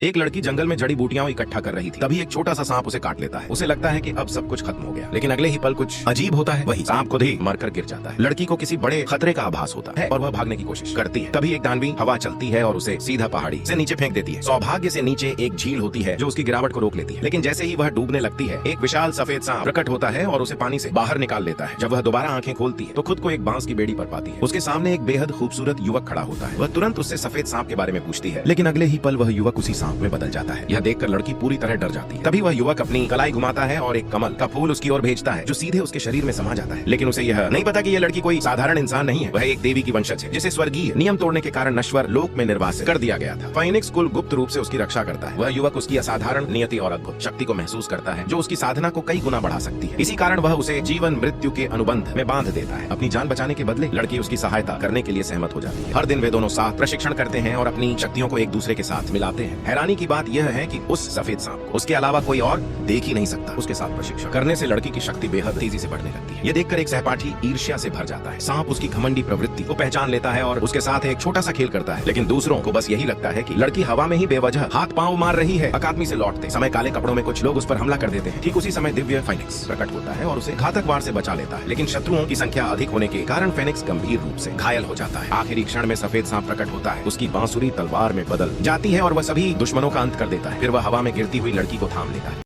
एक लड़की जंगल में जड़ी बूटियां इकट्ठा कर रही थी। तभी एक छोटा सा सांप उसे काट लेता है। उसे लगता है कि अब सब कुछ खत्म हो गया, लेकिन अगले ही पल कुछ अजीब होता है। वही सांप खुद ही मरकर गिर जाता है। लड़की को किसी बड़े खतरे का आभास होता है और वह भागने की कोशिश करती है। तभी एक दानवी हवा चलती है और उसे सीधा पहाड़ी से नीचे फेंक देती है। सौभाग्य से नीचे एक झील होती है जो उसकी गिरावट को रोक लेती है, लेकिन जैसे ही वह डूबने लगती है एक विशाल सफेद सांप प्रकट होता है और उसे पानी से बाहर निकाल लेता है। जब वह दोबारा आंखें खोलती है तो खुद को एक बांस की बेड़ी पर पाती है। उसके सामने एक बेहद खूबसूरत युवक खड़ा होता है। वह तुरंत उससे सफेद सांप के बारे में पूछती है, लेकिन अगले ही पल वह युवक उसी सांप में बदल जाता है। यह देखकर लड़की पूरी तरह डर जाती है। तभी वह युवक अपनी कलाई घुमाता है और एक कमल का फूल उसकी ओर भेजता है जो सीधे उसके शरीर में समा जाता है। लेकिन उसे यह नहीं पता कि यह लड़की कोई साधारण इंसान नहीं है, वह एक देवी की वंशज है जिसे स्वर्गीय नियम तोड़ने के कारण नश्वर लोक में निर्वासित कर दिया गया था। फाइनिक्स कुल गुप्त रूप से उसकी रक्षा करता है। वह युवक उसकी असाधारण नियति और अद्भुत शक्ति को महसूस करता है जो उसकी साधना को कई गुना बढ़ा सकती है। इसी कारण वह उसे जीवन मृत्यु के अनुबंध में बांध देता है। अपनी जान बचाने के बदले लड़की उसकी सहायता करने के लिए सहमत हो जाती है। हर दिन वे दोनों साथ प्रशिक्षण करते हैं और अपनी शक्तियों को एक दूसरे के साथ मिलाते हैं। हैरानी की बात यह है कि उस सफेद सांप को उसके अलावा कोई और देख ही नहीं सकता। उसके साथ प्रशिक्षण करने से लड़की की शक्ति बेहद तेजी से बढ़ने लगती है। यह देखकर एक सहपाठी ईर्ष्या से भर जाता है। सांप उसकी घमंडी प्रवृत्ति को पहचान लेता है और उसके साथ एक छोटा सा खेल करता है, लेकिन दूसरों को बस यही लगता है कि लड़की हवा में ही बेवजह हाथ पांव मार रही है। अकादमी से लौटते समय काले कपड़ों में कुछ लोग उस पर हमला कर देते हैं। ठीक उसी समय दिव्य फाइनिक्स प्रकट होता है और उसे घातक वार से बचा लेता है, लेकिन शत्रुओं की संख्या अधिक होने के कारण फेनिक्स गंभीर रूप से घायल हो जाता है। आखिरी क्षण में सफेद सांप प्रकट होता है। उसकी बांसुरी तलवार में बदल जाती है और वह सभी दुश्मनों का अंत कर देता है। फिर वह हवा में गिरती हुई लड़की को थाम लेता है।